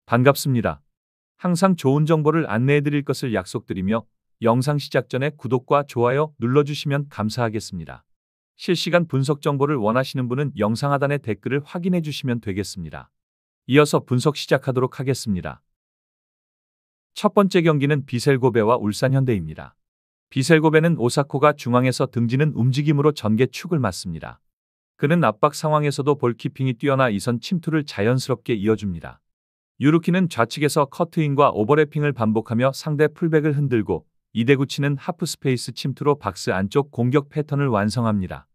반갑습니다. 항상 좋은 정보를 안내해 드릴 것을 약속드리며 영상 시작 전에 구독과 좋아요 눌러주시면 감사하겠습니다. 실시간 분석 정보를 원하시는 분은 영상 하단의 댓글을 확인해 주시면 되겠습니다. 이어서 분석 시작하도록 하겠습니다. 첫 번째 경기는 비셀고베와 울산현대입니다. 비셀고베는 오사코가 중앙에서 등지는 움직임으로 전개 축을 맞습니다. 그는 압박 상황에서도 볼키핑이 뛰어나 이선 침투를 자연스럽게 이어줍니다. 유루키는 좌측에서 커트인과 오버래핑을 반복하며 상대 풀백을 흔들고 이대구치는 하프스페이스 침투로 박스 안쪽 공격 패턴을 완성합니다.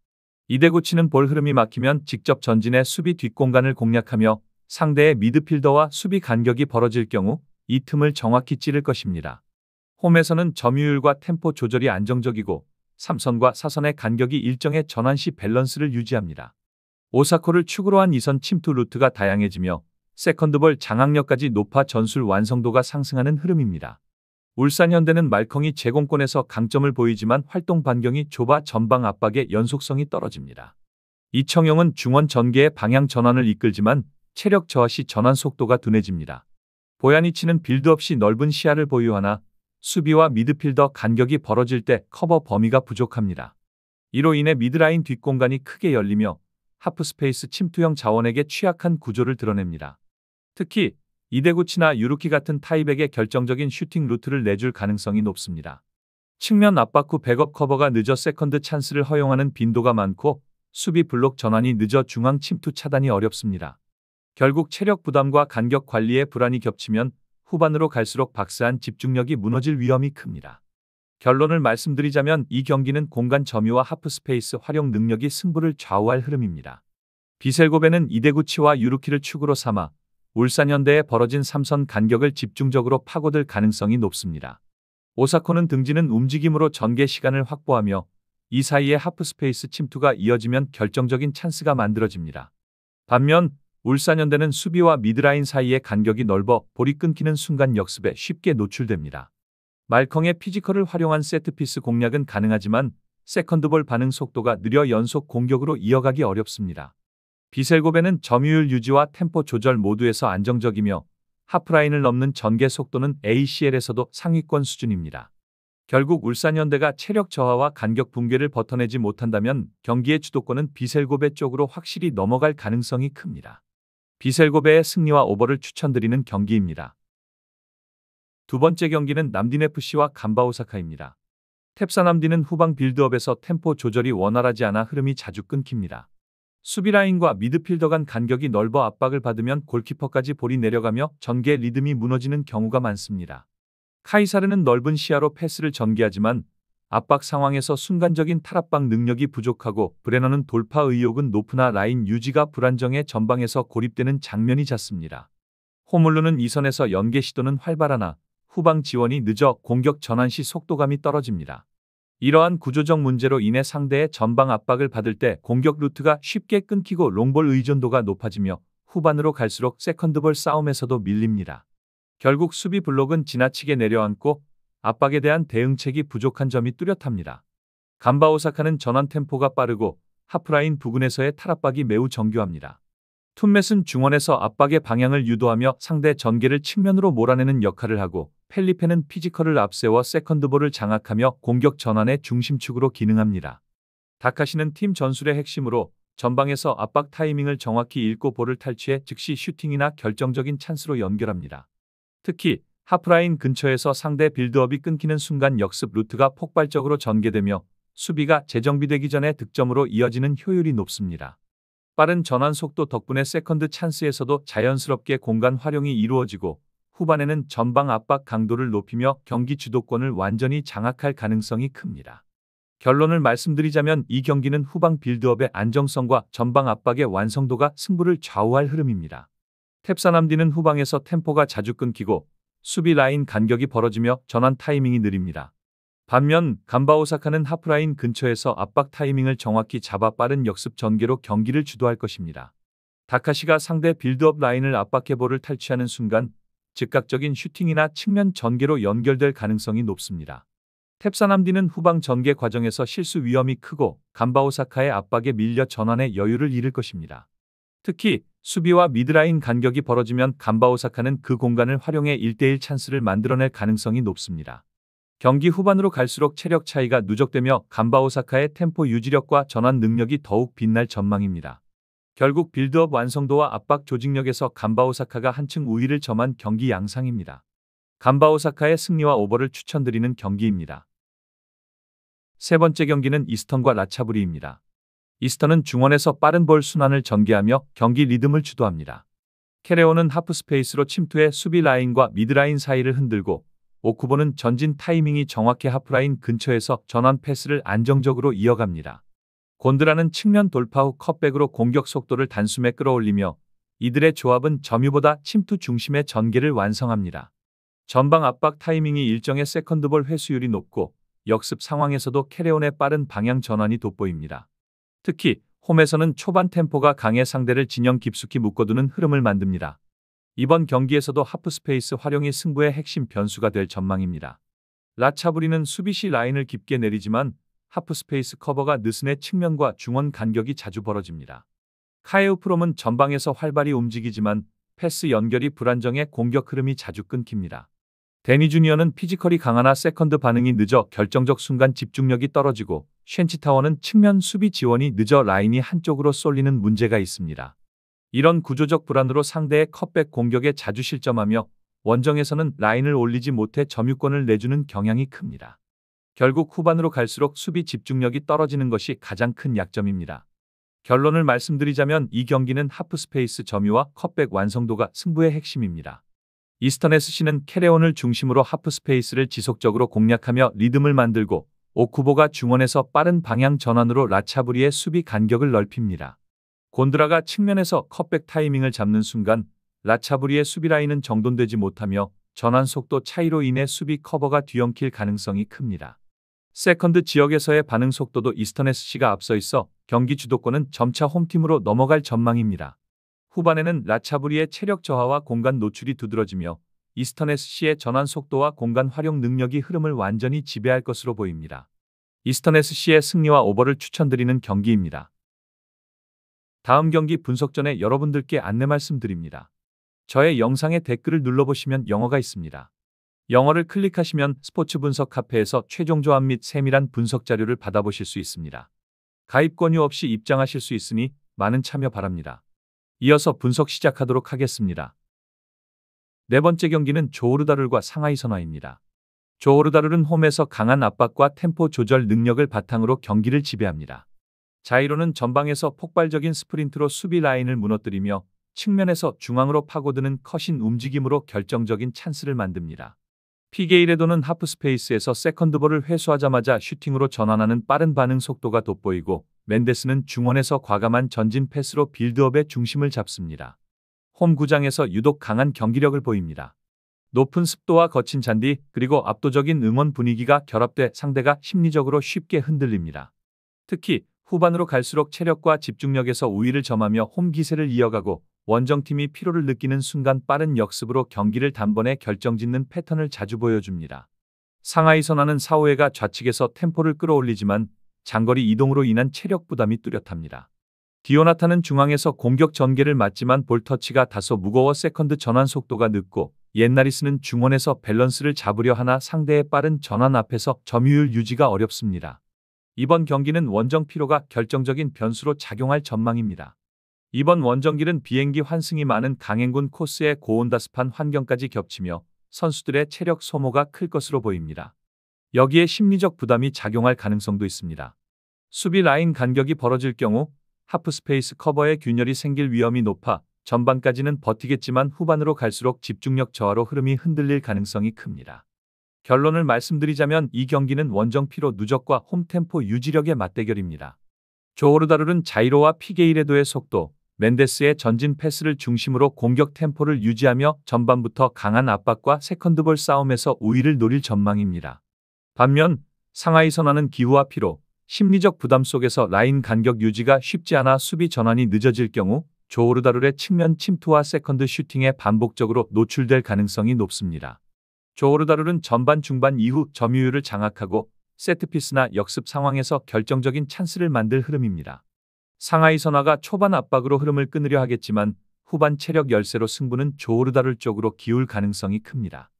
이대구치는 볼 흐름이 막히면 직접 전진해 수비 뒷공간을 공략하며 상대의 미드필더와 수비 간격이 벌어질 경우 이 틈을 정확히 찌를 것입니다. 홈에서는 점유율과 템포 조절이 안정적이고 3선과 4선의 간격이 일정의 전환 시 밸런스를 유지합니다. 오사코를 축으로 한 2선 침투 루트가 다양해지며 세컨드볼 장악력까지 높아 전술 완성도가 상승하는 흐름입니다. 울산현대는 말컹이 제공권에서 강점을 보이지만 활동 반경이 좁아 전방 압박의 연속성이 떨어집니다. 이청용은 중원 전개의 방향 전환을 이끌지만 체력 저하 시 전환 속도가 둔해집니다. 보야니치는 빌드업 시 넓은 시야를 보유하나 수비와 미드필더 간격이 벌어질 때 커버 범위가 부족합니다. 이로 인해 미드라인 뒷공간이 크게 열리며 하프스페이스 침투형 자원에게 취약한 구조를 드러냅니다. 특히 이대구치나 유루키 같은 타입에게 결정적인 슈팅 루트를 내줄 가능성이 높습니다. 측면 압박 후 백업 커버가 늦어 세컨드 찬스를 허용하는 빈도가 많고 수비 블록 전환이 늦어 중앙 침투 차단이 어렵습니다. 결국 체력 부담과 간격 관리의 불안이 겹치면 후반으로 갈수록 박스 안 집중력이 무너질 위험이 큽니다. 결론을 말씀드리자면 이 경기는 공간 점유와 하프스페이스 활용 능력이 승부를 좌우할 흐름입니다. 비셀고베는 이대구치와 유루키를 축으로 삼아 울산현대에 벌어진 3선 간격을 집중적으로 파고들 가능성이 높습니다. 오사코는 등지는 움직임으로 전개 시간을 확보하며 이 사이에 하프스페이스 침투가 이어지면 결정적인 찬스가 만들어집니다. 반면 울산현대는 수비와 미드라인 사이의 간격이 넓어 볼이 끊기는 순간 역습에 쉽게 노출됩니다. 말컹의 피지컬을 활용한 세트피스 공략은 가능하지만 세컨드볼 반응 속도가 느려 연속 공격으로 이어가기 어렵습니다. 비셀고베는 점유율 유지와 템포 조절 모두에서 안정적이며 하프라인을 넘는 전개 속도는 ACL에서도 상위권 수준입니다. 결국 울산현대가 체력 저하와 간격 붕괴를 버텨내지 못한다면 경기의 주도권은 비셀고베 쪽으로 확실히 넘어갈 가능성이 큽니다. 비셀고베의 승리와 오버를 추천드리는 경기입니다. 두 번째 경기는 남딘FC와 간바오사카입니다. 탭사 남딘은 후방 빌드업에서 템포 조절이 원활하지 않아 흐름이 자주 끊깁니다. 수비라인과 미드필더 간 간격이 넓어 압박을 받으면 골키퍼까지 볼이 내려가며 전개 리듬이 무너지는 경우가 많습니다. 카이사르는 넓은 시야로 패스를 전개하지만 압박 상황에서 순간적인 탈압박 능력이 부족하고 브레너는 돌파 의욕은 높으나 라인 유지가 불안정해 전방에서 고립되는 장면이 잦습니다. 호물루는 이선에서 연계 시도는 활발하나 후방 지원이 늦어 공격 전환 시 속도감이 떨어집니다. 이러한 구조적 문제로 인해 상대의 전방 압박을 받을 때 공격 루트가 쉽게 끊기고 롱볼 의존도가 높아지며 후반으로 갈수록 세컨드볼 싸움에서도 밀립니다. 결국 수비 블록은 지나치게 내려앉고 압박에 대한 대응책이 부족한 점이 뚜렷합니다. 간바오사카는 전환 템포가 빠르고 하프라인 부근에서의 탈압박이 매우 정교합니다. 툰맷은 중원에서 압박의 방향을 유도하며 상대 전개를 측면으로 몰아내는 역할을 하고 펠리페는 피지컬을 앞세워 세컨드볼을 장악하며 공격 전환의 중심축으로 기능합니다. 다카시는 팀 전술의 핵심으로 전방에서 압박 타이밍을 정확히 읽고 볼을 탈취해 즉시 슈팅이나 결정적인 찬스로 연결합니다. 특히 하프라인 근처에서 상대 빌드업이 끊기는 순간 역습 루트가 폭발적으로 전개되며 수비가 재정비되기 전에 득점으로 이어지는 효율이 높습니다. 빠른 전환 속도 덕분에 세컨드 찬스에서도 자연스럽게 공간 활용이 이루어지고 후반에는 전방 압박 강도를 높이며 경기 주도권을 완전히 장악할 가능성이 큽니다. 결론을 말씀드리자면 이 경기는 후방 빌드업의 안정성과 전방 압박의 완성도가 승부를 좌우할 흐름입니다. 탭사 남딘은 후방에서 템포가 자주 끊기고 수비 라인 간격이 벌어지며 전환 타이밍이 느립니다. 반면 간바오사카는 하프라인 근처에서 압박 타이밍을 정확히 잡아 빠른 역습 전개로 경기를 주도할 것입니다. 다카시가 상대 빌드업 라인을 압박해 볼을 탈취하는 순간 즉각적인 슈팅이나 측면 전개로 연결될 가능성이 높습니다. 탭사 남딘은 후방 전개 과정에서 실수 위험이 크고 간바오사카의 압박에 밀려 전환의 여유를 잃을 것입니다. 특히 수비와 미드라인 간격이 벌어지면 간바 오사카는 그 공간을 활용해 1대1 찬스를 만들어낼 가능성이 높습니다. 경기 후반으로 갈수록 체력 차이가 누적되며 간바 오사카의 템포 유지력과 전환 능력이 더욱 빛날 전망입니다. 결국 빌드업 완성도와 압박 조직력에서 간바 오사카가 한층 우위를 점한 경기 양상입니다. 간바 오사카의 승리와 오버를 추천드리는 경기입니다. 세 번째 경기는 이스턴과 라차브리입니다. 이스턴은 중원에서 빠른 볼 순환을 전개하며 경기 리듬을 주도합니다. 캐레온은 하프 스페이스로 침투해 수비 라인과 미드라인 사이를 흔들고 오쿠보는 전진 타이밍이 정확해 하프라인 근처에서 전환 패스를 안정적으로 이어갑니다. 곤드라는 측면 돌파 후 컷백으로 공격 속도를 단숨에 끌어올리며 이들의 조합은 점유보다 침투 중심의 전개를 완성합니다. 전방 압박 타이밍이 일정의 세컨드볼 회수율이 높고 역습 상황에서도 캐레온의 빠른 방향 전환이 돋보입니다. 특히 홈에서는 초반 템포가 강해 상대를 진영 깊숙이 묶어두는 흐름을 만듭니다. 이번 경기에서도 하프 스페이스 활용이 승부의 핵심 변수가 될 전망입니다. 라차브리는 수비 시 라인을 깊게 내리지만 하프 스페이스 커버가 느슨해 측면과 중원 간격이 자주 벌어집니다. 카에우 프롬은 전방에서 활발히 움직이지만 패스 연결이 불안정해 공격 흐름이 자주 끊깁니다. 데니 주니어는 피지컬이 강하나 세컨드 반응이 늦어 결정적 순간 집중력이 떨어지고 쉔치타워는 측면 수비 지원이 늦어 라인이 한쪽으로 쏠리는 문제가 있습니다. 이런 구조적 불안으로 상대의 컷백 공격에 자주 실점하며 원정에서는 라인을 올리지 못해 점유권을 내주는 경향이 큽니다. 결국 후반으로 갈수록 수비 집중력이 떨어지는 것이 가장 큰 약점입니다. 결론을 말씀드리자면 이 경기는 하프 스페이스 점유와 컷백 완성도가 승부의 핵심입니다. 이스턴 SC는 캐레온을 중심으로 하프 스페이스를 지속적으로 공략하며 리듬을 만들고 오쿠보가 중원에서 빠른 방향 전환으로 라차브리의 수비 간격을 넓힙니다. 곤드라가 측면에서 컷백 타이밍을 잡는 순간 라차브리의 수비 라인은 정돈되지 못하며 전환 속도 차이로 인해 수비 커버가 뒤엉킬 가능성이 큽니다. 세컨드 지역에서의 반응 속도도 이스턴 SC가 앞서 있어 경기 주도권은 점차 홈팀으로 넘어갈 전망입니다. 후반에는 라차브리의 체력 저하와 공간 노출이 두드러지며 이스턴 SC의 전환 속도와 공간 활용 능력이 흐름을 완전히 지배할 것으로 보입니다. 이스턴 SC의 승리와 오버를 추천드리는 경기입니다. 다음 경기 분석 전에 여러분들께 안내 말씀드립니다. 저의 영상에 댓글을 눌러보시면 영어가 있습니다. 영어를 클릭하시면 스포츠 분석 카페에서 최종 조합 및 세밀한 분석 자료를 받아보실 수 있습니다. 가입 권유 없이 입장하실 수 있으니 많은 참여 바랍니다. 이어서 분석 시작하도록 하겠습니다. 네 번째 경기는 조호르다룰과 상하이 선화입니다. 조호르다룰은 홈에서 강한 압박과 템포 조절 능력을 바탕으로 경기를 지배합니다. 자이로는 전방에서 폭발적인 스프린트로 수비 라인을 무너뜨리며 측면에서 중앙으로 파고드는 컷인 움직임으로 결정적인 찬스를 만듭니다. 피게이레도는 하프 스페이스에서 세컨드볼을 회수하자마자 슈팅으로 전환하는 빠른 반응 속도가 돋보이고 멘데스는 중원에서 과감한 전진 패스로 빌드업의 중심을 잡습니다. 홈 구장에서 유독 강한 경기력을 보입니다. 높은 습도와 거친 잔디 그리고 압도적인 응원 분위기가 결합돼 상대가 심리적으로 쉽게 흔들립니다. 특히 후반으로 갈수록 체력과 집중력에서 우위를 점하며 홈 기세를 이어가고 원정팀이 피로를 느끼는 순간 빠른 역습으로 경기를 단번에 결정짓는 패턴을 자주 보여줍니다. 상하이 선화는 사호에가 좌측에서 템포를 끌어올리지만 장거리 이동으로 인한 체력 부담이 뚜렷합니다. 디오나타는 중앙에서 공격 전개를 맡지만 볼 터치가 다소 무거워 세컨드 전환 속도가 늦고 옛나리스는 중원에서 밸런스를 잡으려 하나 상대의 빠른 전환 앞에서 점유율 유지가 어렵습니다. 이번 경기는 원정 피로가 결정적인 변수로 작용할 전망입니다. 이번 원정길은 비행기 환승이 많은 강행군 코스의 고온다습한 환경까지 겹치며 선수들의 체력 소모가 클 것으로 보입니다. 여기에 심리적 부담이 작용할 가능성도 있습니다. 수비 라인 간격이 벌어질 경우 하프 스페이스 커버에 균열이 생길 위험이 높아 전반까지는 버티겠지만 후반으로 갈수록 집중력 저하로 흐름이 흔들릴 가능성이 큽니다. 결론을 말씀드리자면 이 경기는 원정 피로 누적과 홈템포 유지력의 맞대결입니다. 조호르다룰은 자이로와 피게이레도의 속도, 멘데스의 전진 패스를 중심으로 공격 템포를 유지하며 전반부터 강한 압박과 세컨드볼 싸움에서 우위를 노릴 전망입니다. 반면 상하이 선화는 기후와 피로, 심리적 부담 속에서 라인 간격 유지가 쉽지 않아 수비 전환이 늦어질 경우 조호르다룰의 측면 침투와 세컨드 슈팅에 반복적으로 노출될 가능성이 높습니다. 조호르다룰은 전반 중반 이후 점유율을 장악하고 세트피스나 역습 상황에서 결정적인 찬스를 만들 흐름입니다. 상하이 선화가 초반 압박으로 흐름을 끊으려 하겠지만 후반 체력 열세로 승부는 조오르다룰 쪽으로 기울 가능성이 큽니다.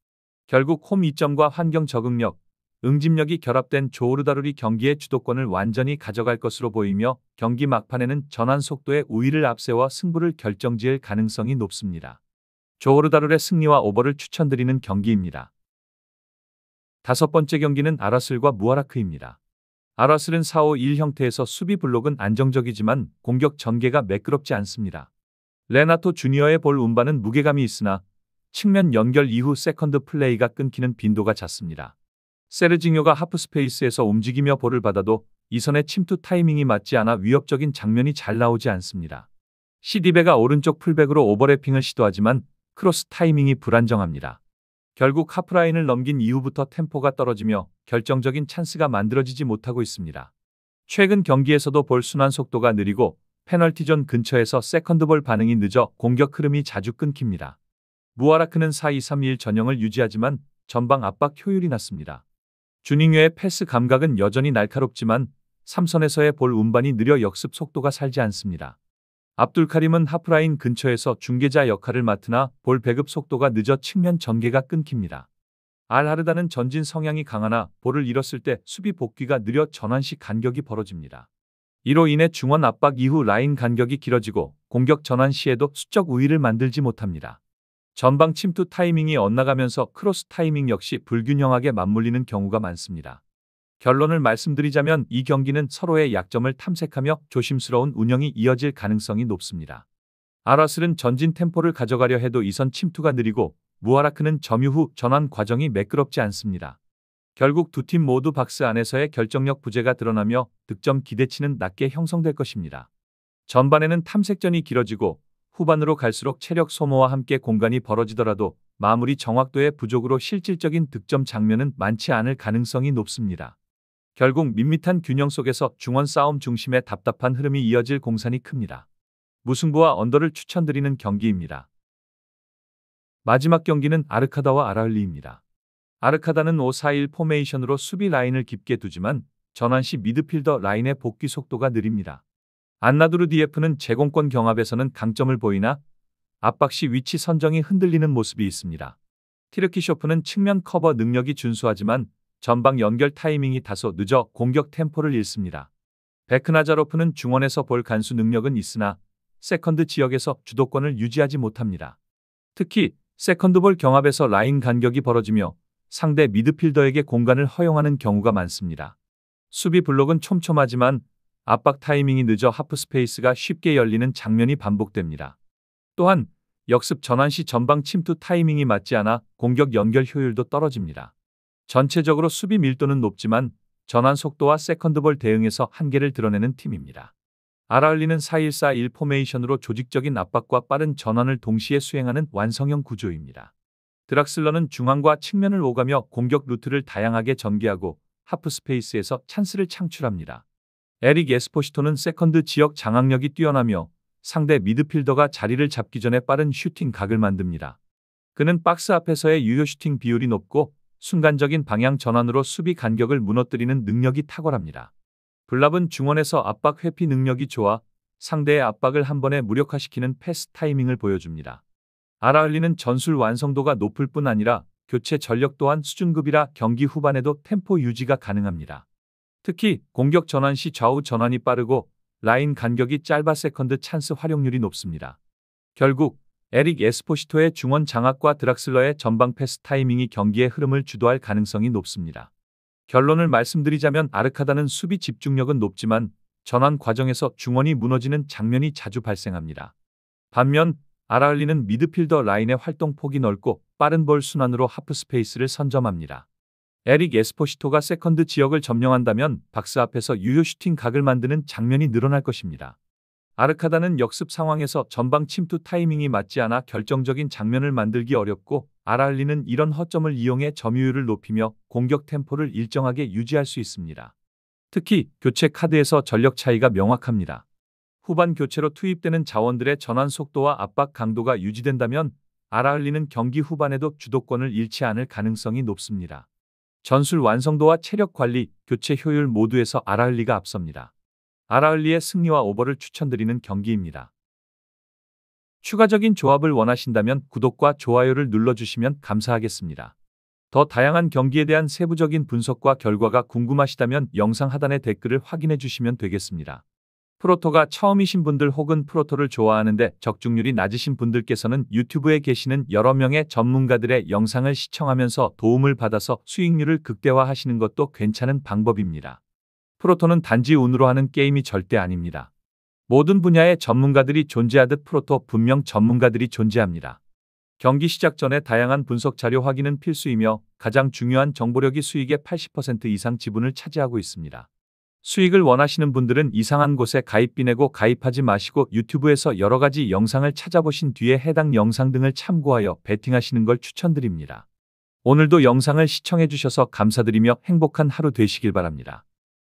결국 홈 이점과 환경 적응력, 응집력이 결합된 조오르다룰이 경기의 주도권을 완전히 가져갈 것으로 보이며 경기 막판에는 전환 속도의 우위를 앞세워 승부를 결정지을 가능성이 높습니다. 조오르다룰의 승리와 오버를 추천드리는 경기입니다. 다섯 번째 경기는 아라슬과 무아라크입니다. 아라슬은 4-5-1 형태에서 수비 블록은 안정적이지만 공격 전개가 매끄럽지 않습니다. 레나토 주니어의 볼 운반은 무게감이 있으나 측면 연결 이후 세컨드 플레이가 끊기는 빈도가 잦습니다. 세르징요가 하프스페이스에서 움직이며 볼을 받아도 이선의 침투 타이밍이 맞지 않아 위협적인 장면이 잘 나오지 않습니다. 시디베가 오른쪽 풀백으로 오버래핑을 시도하지만 크로스 타이밍이 불안정합니다. 결국 하프라인을 넘긴 이후부터 템포가 떨어지며 결정적인 찬스가 만들어지지 못하고 있습니다. 최근 경기에서도 볼 순환 속도가 느리고 페널티존 근처에서 세컨드볼 반응이 늦어 공격 흐름이 자주 끊깁니다. 무아라크는 4-2-3-1 전형을 유지하지만 전방 압박 효율이 낮습니다. 주닝요의 패스 감각은 여전히 날카롭지만 삼선에서의 볼 운반이 느려 역습 속도가 살지 않습니다. 압둘카림은 하프라인 근처에서 중계자 역할을 맡으나 볼 배급 속도가 늦어 측면 전개가 끊깁니다. 알하르다는 전진 성향이 강하나 볼을 잃었을 때 수비 복귀가 느려 전환 시 간격이 벌어집니다. 이로 인해 중원 압박 이후 라인 간격이 길어지고 공격 전환 시에도 수적 우위를 만들지 못합니다. 전방 침투 타이밍이 엇나가면서 크로스 타이밍 역시 불균형하게 맞물리는 경우가 많습니다. 결론을 말씀드리자면 이 경기는 서로의 약점을 탐색하며 조심스러운 운영이 이어질 가능성이 높습니다. 아라슬은 전진 템포를 가져가려 해도 이선 침투가 느리고 무아라크는 점유 후 전환 과정이 매끄럽지 않습니다. 결국 두 팀 모두 박스 안에서의 결정력 부재가 드러나며 득점 기대치는 낮게 형성될 것입니다. 전반에는 탐색전이 길어지고 후반으로 갈수록 체력 소모와 함께 공간이 벌어지더라도 마무리 정확도의 부족으로 실질적인 득점 장면은 많지 않을 가능성이 높습니다. 결국 밋밋한 균형 속에서 중원 싸움 중심의 답답한 흐름이 이어질 공산이 큽니다. 무승부와 언더를 추천드리는 경기입니다. 마지막 경기는 아르카다와 아라흘리입니다. 아르카다는 5-4-1 포메이션으로 수비 라인을 깊게 두지만 전환 시 미드필더 라인의 복귀 속도가 느립니다. 안나두르 디에프는 제공권 경합에서는 강점을 보이나 압박 시 위치 선정이 흔들리는 모습이 있습니다. 티르키쇼프는 측면 커버 능력이 준수하지만 전방 연결 타이밍이 다소 늦어 공격 템포를 잃습니다. 베크나자로프는 중원에서 볼 간수 능력은 있으나 세컨드 지역에서 주도권을 유지하지 못합니다. 특히 세컨드볼 경합에서 라인 간격이 벌어지며 상대 미드필더에게 공간을 허용하는 경우가 많습니다. 수비 블록은 촘촘하지만 압박 타이밍이 늦어 하프스페이스가 쉽게 열리는 장면이 반복됩니다. 또한 역습 전환 시 전방 침투 타이밍이 맞지 않아 공격 연결 효율도 떨어집니다. 전체적으로 수비 밀도는 높지만 전환 속도와 세컨드볼 대응에서 한계를 드러내는 팀입니다. 아라흘리는 4-1-4-1 포메이션으로 조직적인 압박과 빠른 전환을 동시에 수행하는 완성형 구조입니다. 드락슬러는 중앙과 측면을 오가며 공격 루트를 다양하게 전개하고 하프스페이스에서 찬스를 창출합니다. 에릭 에스포시토는 세컨드 지역 장악력이 뛰어나며 상대 미드필더가 자리를 잡기 전에 빠른 슈팅 각을 만듭니다. 그는 박스 앞에서의 유효 슈팅 비율이 높고 순간적인 방향 전환으로 수비 간격을 무너뜨리는 능력이 탁월합니다. 블랍은 중원에서 압박 회피 능력이 좋아 상대의 압박을 한 번에 무력화시키는 패스 타이밍을 보여줍니다. 아라흘리는 전술 완성도가 높을 뿐 아니라 교체 전력 또한 수준급이라 경기 후반에도 템포 유지가 가능합니다. 특히 공격 전환 시 좌우 전환이 빠르고 라인 간격이 짧아 세컨드 찬스 활용률이 높습니다. 결국 에릭 에스포시토의 중원 장악과 드락슬러의 전방 패스 타이밍이 경기의 흐름을 주도할 가능성이 높습니다. 결론을 말씀드리자면 아르카다는 수비 집중력은 높지만 전환 과정에서 중원이 무너지는 장면이 자주 발생합니다. 반면 아라흘리는 미드필더 라인의 활동폭이 넓고 빠른 볼 순환으로 하프스페이스를 선점합니다. 에릭 에스포시토가 세컨드 지역을 점령한다면 박스 앞에서 유효 슈팅 각을 만드는 장면이 늘어날 것입니다. 아르카다는 역습 상황에서 전방 침투 타이밍이 맞지 않아 결정적인 장면을 만들기 어렵고 아라흘리는 이런 허점을 이용해 점유율을 높이며 공격 템포를 일정하게 유지할 수 있습니다. 특히 교체 카드에서 전력 차이가 명확합니다. 후반 교체로 투입되는 자원들의 전환 속도와 압박 강도가 유지된다면 아라흘리는 경기 후반에도 주도권을 잃지 않을 가능성이 높습니다. 전술 완성도와 체력 관리, 교체 효율 모두에서 아라흘리가 앞섭니다. 아라흘리의 승리와 오버를 추천드리는 경기입니다. 추가적인 조합을 원하신다면 구독과 좋아요를 눌러주시면 감사하겠습니다. 더 다양한 경기에 대한 세부적인 분석과 결과가 궁금하시다면 영상 하단의 댓글을 확인해 주시면 되겠습니다. 프로토가 처음이신 분들 혹은 프로토를 좋아하는데 적중률이 낮으신 분들께서는 유튜브에 계시는 여러 명의 전문가들의 영상을 시청하면서 도움을 받아서 수익률을 극대화하시는 것도 괜찮은 방법입니다. 프로토는 단지 운으로 하는 게임이 절대 아닙니다. 모든 분야의 전문가들이 존재하듯 프로토 분명 전문가들이 존재합니다. 경기 시작 전에 다양한 분석 자료 확인은 필수이며 가장 중요한 정보력이 수익의 80% 이상 지분을 차지하고 있습니다. 수익을 원하시는 분들은 이상한 곳에 가입비 내고 가입하지 마시고 유튜브에서 여러 가지 영상을 찾아보신 뒤에 해당 영상 등을 참고하여 베팅하시는 걸 추천드립니다. 오늘도 영상을 시청해 주셔서 감사드리며 행복한 하루 되시길 바랍니다.